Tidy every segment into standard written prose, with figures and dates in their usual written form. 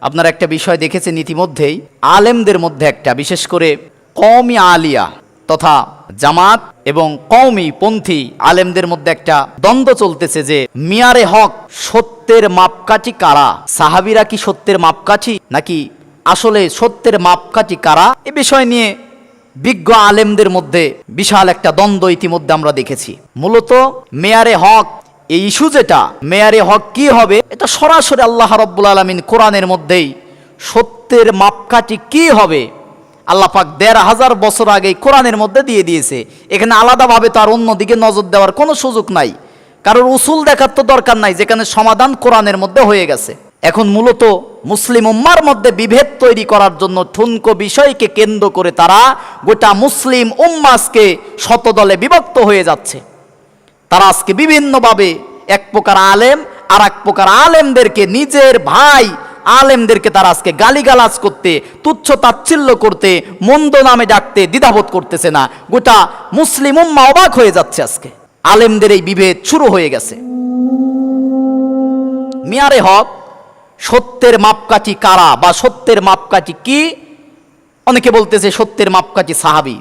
আপনারা একটা বিষয় দেখেছেন ইতিমধ্যেই, আলেমদের মধ্যে একটা, বিশেষ করে কওমি আলিয়া তথা জামাত এবং কওমি পন্থী আলেমদের মধ্যে একটা দ্বন্দ্ব চলতেছে যে মিয়ারে হক, সত্যের মাপকাঠি কারা? সাহাবীরা কি সত্যের মাপকাঠি, নাকি আসলে সত্যের মাপকাঠি কারা? এ বিষয় নিয়ে বিজ্ঞ আলেমদের মধ্যে বিশাল একটা দ্বন্দ্ব ইতিমধ্যে আমরা দেখেছি। মূলত মেয়ারে হক এই ইস্যু, যেটা মেয়ারে হক কি হবে, এটা সরাসরি আল্লাহ রাব্বুল আলামিন কোরআনের মধ্যেই সত্যের মাপকাঠি কি হবে আল্লাহ পাক ১৫০০ বছর আগে কোরআনের মধ্যে দিয়ে দিয়েছে। এখানে আলাদাভাবে তার অন্যদিকে নজর দেওয়ার কোনো সুযোগ নাই, কারোর উসুল দেখার তো দরকার নাই, যেখানে সমাধান কোরআনের মধ্যে হয়ে গেছে। এখন মূলত মুসলিম উম্মার মধ্যে বিভেদ তৈরি করার জন্য ঠুনকো বিষয়কে কেন্দ্র করে তারা গোটা মুসলিম উম্মাকে শতদলে বিভক্ত হয়ে যাচ্ছে। তারা আজকে বিভিন্নভাবে এক প্রকার আলেম আর এক প্রকার আলেমদেরকে, নিজের ভাই আলেমদেরকে তারা আজকে গালিগালাজ করতে, তুচ্ছ তাচ্ছিল্য করতে, মন্দ নামে ডাকতে দ্বিধাবোধ করতেছে না। গোটা মুসলিম উম্মা অবাক হয়ে যাচ্ছে। আজকে আলেমদের এই বিভেদ শুরু হয়ে গেছে। মিয়ারে হক, সত্যের মাপকাঠি কারা বা সত্যের মাপকাঠি কি? অনেকে বলতেছে সত্যের মাপকাঠি সাহাবী।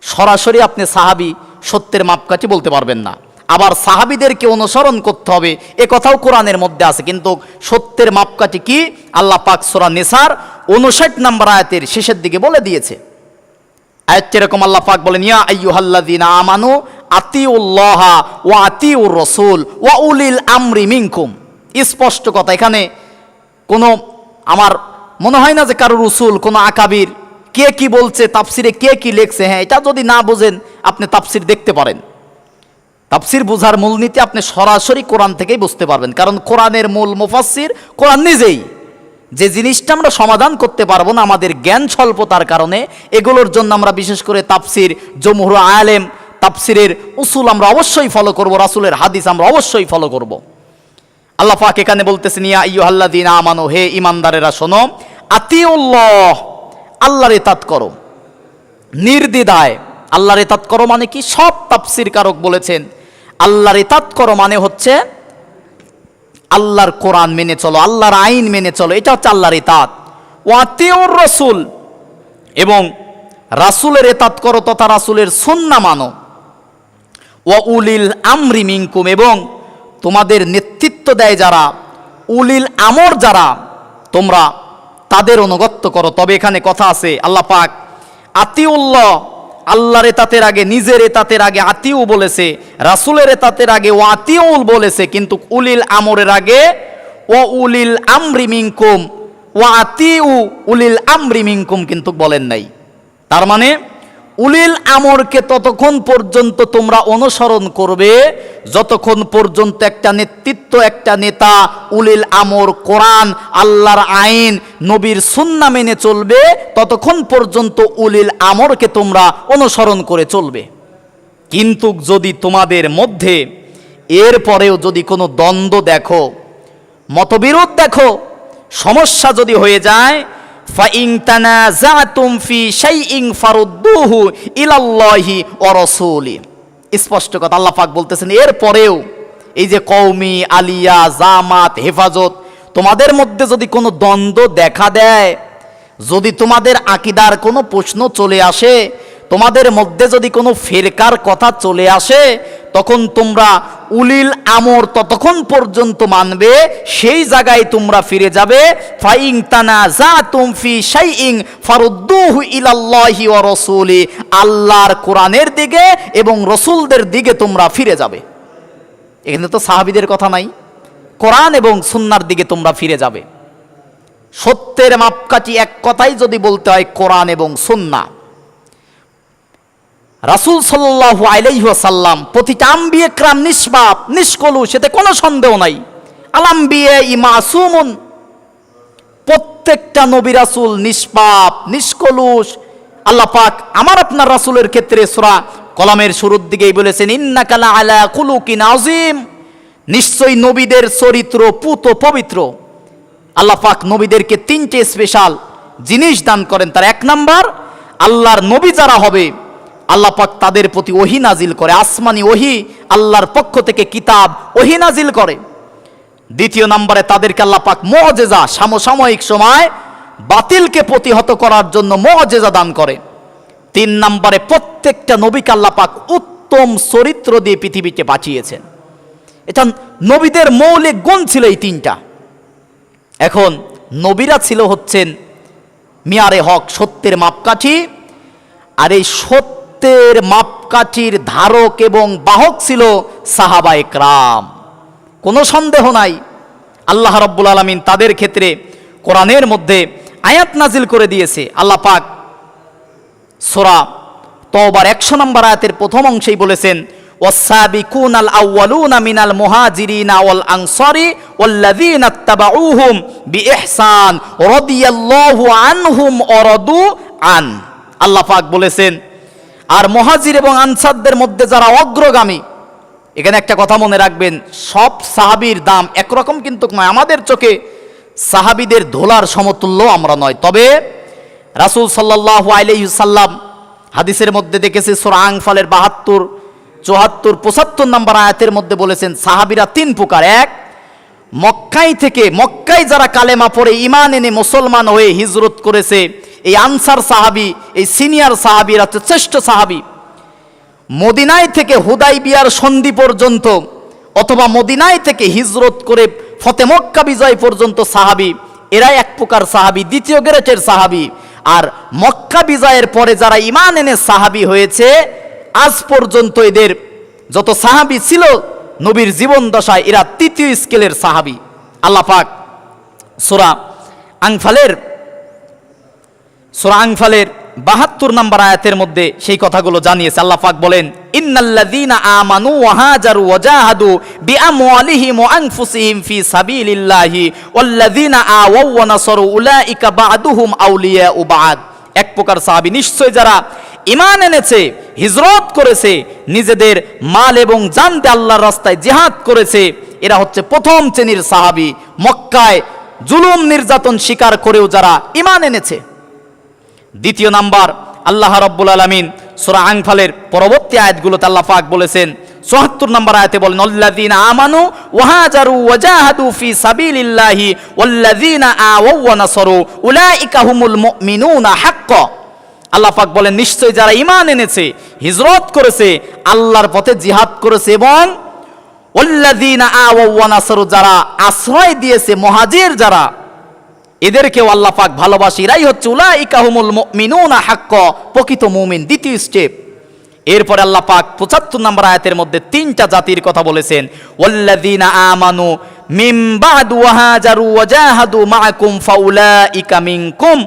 সরাসরি আপনি সাহাবী সত্যের মাপকাঠি বলতে পারবেন না। আবার সাহাবীদেরকে অনুসরণ করতে হবে, এ কথাও কোরআনের মধ্যে আছে। কিন্তু সত্যের মাপকাঠি কি আল্লাহ পাক সূরা নিসার ৫৯ নম্বর আয়াতের শেষের দিকে বলে দিয়েছে। আয়াতটি এরকম, আল্লাহ পাক বলেন, ইয়া আইয়ুহাল্লাযীনা আমানু আতিউল্লাহা ওয়া আতিউর রাসূল ওয়া উলিল আমরি মিনকুম। স্পষ্ট কথা, এখানে কোনো আমার মনে হয় না যে কারোর রসুল, কোনো আকাবির কে কি বলছে, তাফসিরে কে কি লেখছে, হ্যাঁ এটা যদি না বোঝেন আপনি তাফসির দেখতে পারেন। তাফসির বোঝার মূলনীতি আপনি সরাসরি কোরআন থেকেই বুঝতে পারবেন, কারণ কোরআনের মূল মুফাসসির কোরআন নিজেই। যে জিনিসটা আমরা সমাধান করতে পারবো না আমাদের জ্ঞান স্বল্পতার কারণে, এগুলোর জন্য আমরা বিশেষ করে তাফসির, জমহুর আলেম তাফসিরের উসুল আমরা অবশ্যই ফলো করব, রাসূলের হাদিস আমরা অবশ্যই ফলো করব। আল্লাহ পাক এখানে বলতেছেন, ইয়া আইয়ুহাল্লাযীনা আমানু, হে ঈমানদারেরা শোনো, আতিউল্লাহ, আল্লাহর ইতাত করো নির্দ্বিধায়। আল্লাহর ইতাত করো মানে কি? সব তাফসীর কারক বলেছেন আল্লাহর ইতাত করো মানে হচ্ছে আল্লাহর কোরআন মেনে চলো, আল্লাহর আইন মেনে চলো, এটা হচ্ছে আল্লাহর ইতাত। ওয়া আতিউর রাসূল, এবং রাসূলের ইতাত করো তথা রাসূলের সুন্নাহ মানো। ওয়া উলিল আমরি মিনকুম, এবং তোমাদের নেতৃত্ব দেয় যারা, উলিল আমর যারা, তোমরা তাদের অনুগত্য করো। তবে এখানে কথা আছে, আল্লাহ পাক আতিউল্লাহ, আল্লাহর এতাতের আগে, নিজের এতাতের আগে আতিউ বলেছে, রাসূলের এতাতের আগে ও আতিউল বলেছে, কিন্তু উলিল আমরের আগে ও উলিল আমরি মিনকুম, ও আতিউ উলিল আমরি মিনকুম কিন্তু বলেন নাই। তার মানে উলিল আমরকে ততক্ষণ পর্যন্ত তোমরা অনুসরণ করবে যতক্ষণ পর্যন্ত একটা নেতৃত্ব, একটা নেতা, উলিল আমর কোরআন, আল্লাহর আইন, নবীর সুন্নাহ মেনে চলবে, ততক্ষণ পর্যন্ত উলিল আমরকে তোমরা অনুসরণ করে চলবে। কিন্তু যদি তোমাদের মধ্যে এরপরেও যদি কোনো দ্বন্দ্ব দেখো, মতবিরোধ দেখো, সমস্যা যদি হয়ে যায়, ফাইন তানাযাতুম ফি শাইইন ফারুদ্দুহু ইলাল্লাহি ওয়া রাসূলি। স্পষ্ট কথা, আল্লাহ পাক বলতেছেন এরপরেও এই যে কওমি, আলিয়া, জামাত, হেফাজত, তোমাদের মধ্যে যদি কোনো দ্বন্দ্ব দেখা দেয়, যদি তোমাদের আকীদার কোনো প্রশ্ন চলে আসে, তোমাদের মধ্যে যদি কোনো ফিরকার কথা চলে আসে, তখন তোমরা উলিল আমর ততক্ষণ পর্যন্ত মানবে, সেই জায়গায় তোমরা ফিরে যাবে। ফাইন তানাযাতুম ফি শাইইন ফারুদ্দুহু ইলাল্লাহি ওয়া রাসূলি, আল্লাহর কোরআনের দিকে এবং রাসূলদের দিকে তোমরা ফিরে যাবে। এখানে তো সাহাবীদের কথা নাই, কোরআন এবং সুন্নাহর দিকে তোমরা ফিরে যাবে। সত্যের মাপকাঠি এক কথাই যদি বলতে হয় কোরআন এবং সুন্নাহ। রাসূল সাল্লাল্লাহু আলাইহি ওয়াসাল্লাম প্রতিটা আম্বিয়া کرام নিষ্পাপ, নিষ্কলুষ, এতে কোনো সন্দেহ নাই। আল আম্বিয়া মাসুমুন, প্রত্যেকটা নবী রাসূল নিষ্পাপ, নিষ্কলুষ। আল্লাহ পাক আমার আপনার রাসূলের ক্ষেত্রে সূরা কলামের শুরুর দিকেই বলেছেন, ইন্নাকা লা আলা খুলুকিন আযীম, নিশ্চয়ই নবীদের চরিত্র পুত পবিত্র। আল্লাহ পাক নবীদেরকে তিনটে স্পেশাল জিনিস দান করেন। তার এক নাম্বার, আল্লাহর নবী যারা হবে আল্লাহ পাক তাদের প্রতি ওহী নাজিল করে, আসমানি ওহী, আল্লাহর পক্ষ থেকে কিতাব ওহী নাজিল করে। দ্বিতীয় নম্বরে তাদেরকে আল্লাহ পাক মুআজিজা, সমসাময়িক সময় বাতিলকে প্রতিহত করার জন্য মুআজিজা দান করে। 3 নম্বরে প্রত্যেকটা নবীকে আল্লাহ পাক উত্তম চরিত্র দিয়ে পৃথিবীকে বাঁচিয়েছেন। এটা নবীদের মৌলিক গুণ ছিল এই 3টা। এখন নবীরা ছিল হচ্ছেন মিয়ারে হক, সত্যের মাপকাঠি, আর এই সত্যের মাপকাঠির ধারক এবং বাহক ছিল সাহাবায়ে কেরাম। কোনো সন্দেহ নাই আল্লাহ রাব্বুল আলামিন তাদের ক্ষেত্রে কোরআনের মধ্যে আয়াত নাজিল করে দিয়েছে। আল্লাহ পাক সূরা তওবার 100 নম্বর আয়াতের প্রথম অংশেই বলেছেন, ওয়াস-সাবিকুনাল আউয়ালুনা মিনাল মুহাজিরিনা ওয়াল আনসারি ওয়াল্লাযীনা ইত্তাবাউহুম বিইহসান রাদিয়াল্লাহু আনহুম ওয়া রাদু আন। আল্লাহ পাক বলেছেন, আর মুহাজির এবং আনসারদের মধ্যে যারা অগ্রগামী। এখানে একটা কথা মনে রাখবেন, সব সাহাবীর দাম একরকম কিন্তু নয়। আমাদের চোখে সাহাবীদের ধোলার সমতুল্য আমরা নয়, তবে রাসূল সাল্লাল্লাহু আলাইহি সাল্লাম হাদিসের মধ্যে দেখেছি সূরা আনফালের 72, 74, 75 নম্বর আয়াতের মধ্যে বলেছেন সাহাবীরা 3 প্রকার। এক, মক্কায় যারা কালেমা পড়ে ঈমান এনে মুসলমান হয়ে হিজরত করেছে, এই আনসার সাহাবী, এই সিনিয়র সাহাবীরা হচ্ছে শ্রেষ্ঠ সাহাবী। মদিনায় থেকে হুদাইবিয়ার সন্ধি পর্যন্ত অথবা মদিনায় থেকে হিজরত করে ফতে মক্কা বিজয় পর্যন্ত সাহাবী, এরা এক প্রকার সাহাবী, দ্বিতীয় গ্রেডের সাহাবী। আর মক্কা বিজয়ের পরে যারা ঈমান এনে সাহাবী হয়েছে, আজ পর্যন্ত এদের যত সাহাবী ছিল নবীর জীবন দশায়, এরা তৃতীয় স্কেলের সাহাবী। আল্লাহ পাক সূরা আনফালের 72 নম্বর আয়াতের মধ্যে সেই কথাগুলো জানিয়েছে। আল্লাহ পাক বলেন, ইন্নাল্লাযীনা আমানু ওয়া হাজারু ওয়া জাহাদু বিআমওয়ালিহিম ওয়া আনফুসিহিম ফি সাবিলিল্লাহি ওয়াল্লাযীনা আওয়াউ ওয়া নাসারু উলাইকা বা'দুহুম আউলিয়াউ বা'দ। এক প্রকার সাহাবী, নিশ্চয় যারা ঈমান এনেছে, হিজরত করেছে, নিজেদের মাল এবং জান দিয়ে আল্লাহর রাস্তায় জিহাদ করেছে, এরা হচ্ছে প্রথম শ্রেণীর সাহাবী। মক্কায় জুলুম নির্যাতন স্বীকার করেও যারা ঈমান এনেছে। দ্বিতীয় নাম্বার, আল্লাহ রাব্বুল আলামিন সূরা আনফালের পরবর্তী আয়াতগুলোতে আল্লাহ পাক বলেছেন, ৭৪ নম্বর আয়াতে বলেন, আল্লাযীনা আমানু ওয়া হাজারু ওয়া জাহাদু ফি সাবিলিল্লাহি ওয়াল্লাযীনা আওয়াউ ওয়া নাসারু উলাইকা হুমুল মুমিনুনা হাক্কা। আল্লাহ পাক বলেন, নিশ্চয় যারা ঈমান এনেছে, হিজরত করেছে, আল্লাহর পথে জিহাদ করেছে, এবং ওয়াল্লাযীনা আওয়াউ ওয়া নাসারু যারা আশ্রয় দিয়েছে, মুহাজির যারা, এদেরকেও আল্লাহ পাক ভালোবাসে। এরাই হচ্ছে উলাইকা হুমুল মুমিনুনা হাক্কা, প্রকৃত মুমিন। দ্বিতীয় স্টেপ। এরপরে আল্লাহ পাক ৭৫ নম্বর আয়াতের মধ্যে 3টা জাতির কথা বলেছেন, ওয়াল্লাযীনা আমানু মিন বা'দ ওয়া হাজারু ওয়া জাহাদু মা'আকুম ফাউলাইকা মিনকুম।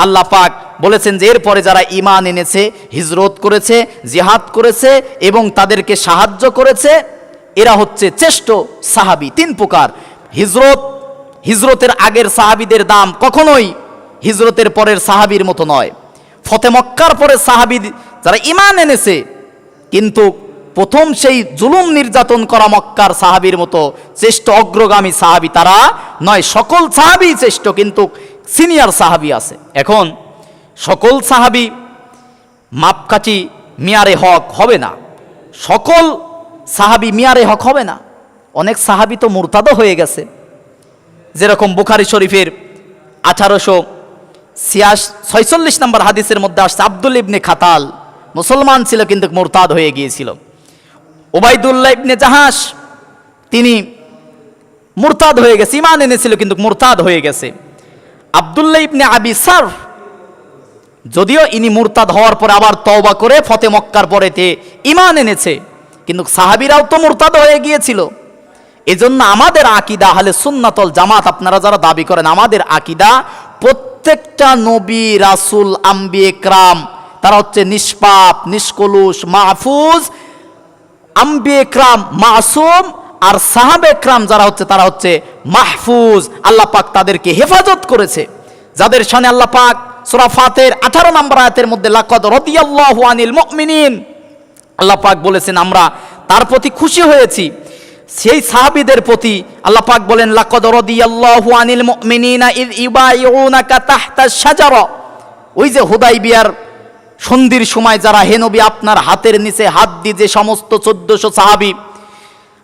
আল্লাহ পাক বলেছেন যে এরপরে যারা ঈমান এনেছে, হিজরত করেছে, জিহাদ করেছে এবং তাদেরকে সাহায্য করেছে, এরা হচ্ছে শ্রেষ্ঠ সাহাবী। 3 প্রকার। হিজরতের আগের সাহাবীদের দাম কখনোই হিজরতের পরের সাহাবীর মতো নয়। ফতে মক্কার পরে সাহাবী যারা ঈমান এনেছে, কিন্তু প্রথম সেই জুলুম নির্যাতন করা মক্কার সাহাবীর মতো শ্রেষ্ঠ অগ্রগামী সাহাবী তারা নয়। সকল সাহাবী শ্রেষ্ঠ, কিন্তু সিনিয়র সাহাবী আছে। এখন সকল সাহাবী মাপকাঠি মিয়ারে হক হবে না, সকল সাহাবী মিয়ারে হক হবে না। অনেক সাহাবী তো মুরতাদও হয়ে গেছে। যেরকম বুখারী শরীফের 1846 নম্বর হাদিসের মধ্যে আসছে, আব্দুল ইবনে খাতাল মুসলমান ছিল কিন্তু মুরতাদ হয়ে গিয়েছিল। উবাইদুল্লাহ ইবনে জাহাশ তিনি মুরতাদ হয়ে গেছে, ঈমান এনেছিল কিন্তু মুরতাদ হয়ে গেছে। আব্দুল্লাহ ইবনে আবি সারফ, যদিও ইনি মুরতাদ হওয়ার পরে আবার তওবা করে ফতে মক্কার পরেতে ঈমান এনেছে, কিন্তু সাহাবীরাও তো মুরতাদ হয়ে গিয়েছিল। এজন্য আমাদের আকীদা আহলে সুন্নাত ওয়াল জামাত, আপনারা যারা দাবি করেন আমাদের আকীদা, প্রত্যেকটা নবী, রাসূল, আম্বিয়ে কেরাম তারা হচ্ছে নিষ্পাপ, নিষ্কলুষ, মাহফুজ। আম্বিয়ে কেরাম মাসুম, আর সাহাবে কেরাম যারা হচ্ছে তারা হচ্ছে মাহফুজ। আল্লাহ পাক তাদেরকে হেফাজত করেছে, যাদের শানে আল্লাহ পাক সূরা ফাতির 18 নম্বর আয়াতের মধ্যে লাকাদ রাদিয়াল্লাহু আনিল মুমিনিন, আল্লাহ পাক বলেছেন আমরা তার প্রতি খুশি হয়েছি। সেই সাহাবীদের প্রতি আল্লাহ পাক বলেন, লাকাদ রাদিয়াল্লাহু আনিল মুমিনিনা ইয ইউবাইউনাকা তাহতাশ শাজারা। ওই যে হুদাইবিয়ার সন্ধির সময় যারা, হে নবী আপনার হাতের নিচে হাত দিয়ে যে সমস্ত 1400 সাহাবী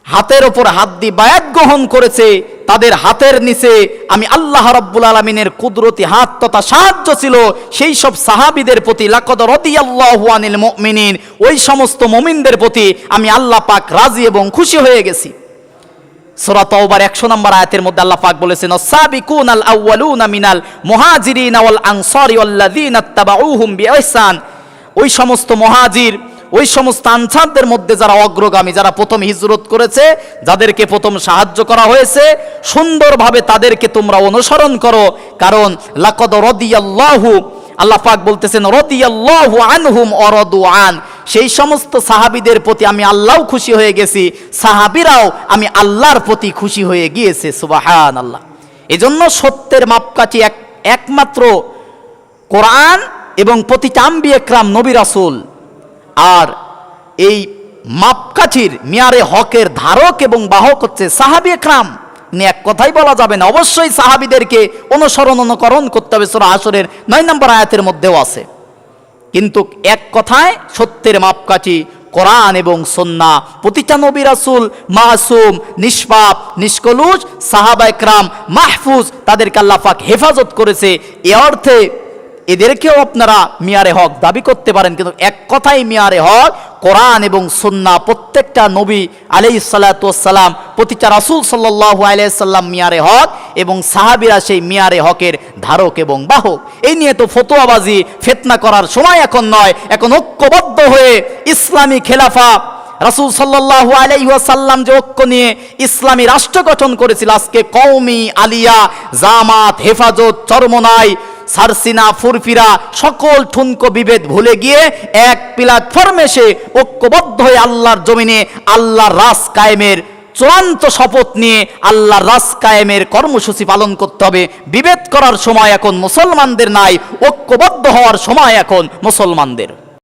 হাতের ওপর হাত দিয়ে বায়াত গ্রহণ করেছে, তাদের হাতের নিচে আমি আল্লাহ রাব্বুল আলামিনের কুদরতি হাত তথা সাহায্য ছিল সেই সব সাহাবীদের প্রতি লাকাদ রাদিয়াল্লাহু আনিল মুমিনিন, ওই সমস্ত মুমিনদের প্রতি আমি আল্লাহ পাক রাজি এবং খুশি হয়ে গেছি। সূরা তাওবার 100 নম্বর আয়াতের মধ্যে আল্লাহ পাক বলেছেন, আস-সাবিকুনাল আউয়ালুনা মিনাল মুহাজিরিনা ওয়াল আনসারি ওয়াল্লাযিনা ইত্তাবাউহুম বিইহসান, ওই সমস্ত মুহাজির, ওই সমস্ত আনসারদের মধ্যে যারা অগ্রগামী, যারা প্রথম হিজরত করেছে, যাদেরকে প্রথম সাহায্য করা হয়েছে, সুন্দরভাবে তাদেরকে তোমরা অনুসরণ করো। কারণ লাকাদ রাদিয়াল্লাহু, আল্লাহ পাক বলতেছেন রাদিয়াল্লাহু আনহুম ওয়া রাদু আন, সেই সমস্ত সাহাবীদের প্রতি আমি আল্লাহও খুশি হয়ে গেছি, সাহাবীরাও আমি আল্লাহর প্রতি খুশি হয়ে গিয়েছে। সুবহানাল্লাহ। এজন্য সত্যের মাপকাঠি একমাত্র কোরআন এবং প্রতিটা আম্বিয়া একরাম নবী রাসূল। আর এই মাপকাঠির মিয়ারে হকের ধারক এবং বাহক হচ্ছে সাহাবী একরাম। এক কথাই বলা যাবে না, অবশ্যই সাহাবীদেরকে অনুকরণ করতে হবে। সূরা হাশরের 9 নম্বর আয়াতের মধ্যেও আছে। কিন্তু এক কথায় সত্যের মাপকাঠি কোরআন এবং সুন্নাহ। প্রতিটা নবী রাসূল মাসুম, নিষ্পাপ, নিষ্কলুষ, সাহাবা একরাম মাহফুজ, তাদেরকে আল্লাহ পাক হেফাজত করেছে। এ অর্থে এদেরকেও আপনারা মিয়ারে হক দাবি করতে পারেন, কিন্তু এক কথাই মিয়ারে হক কোরআন এবং সুন্নাহ। প্রত্যেকটা নবী আলাইহিস সালাতু ওয়াস সালাম, প্রতিটা রাসূল সাল্লাল্লাহু আলাইহি সাল্লাম মিয়ারে হক, এবং সাহাবীরা সেই মিয়ারে হকের ধারক এবং বাহক। এই নিয়ে তো ফতোয়াবাজি, ফিতনা করার সময় এখন নয়। এখন ঐক্যবদ্ধ হয়ে ইসলামী খেলাফা, রাসূল সাল্লাল্লাহু আলাইহি ওয়াসাল্লাম যে ঐক্য নিয়ে ইসলামী রাষ্ট্র গঠন করেছিল, আজকে কওমি, আলিয়া, জামাত, হেফাজত, চরমনাই, সারসিনা, ফুরফিরা সকল ঠুনকো বিভেদ ভুলে গিয়ে এক প্ল্যাটফর্মে এসে ঐক্যবদ্ধ হয়ে আল্লাহর জমিনে আল্লাহর রাজ কায়েমের চূড়ান্ত শপথ নিয়ে আল্লাহর রাজ কায়েমের কর্মসূচি পালন করতে হবে। বিভেদ করার সময় এখন মুসলমানদের নাই, ঐক্যবদ্ধ হওয়ার সময় এখন মুসলমানদের।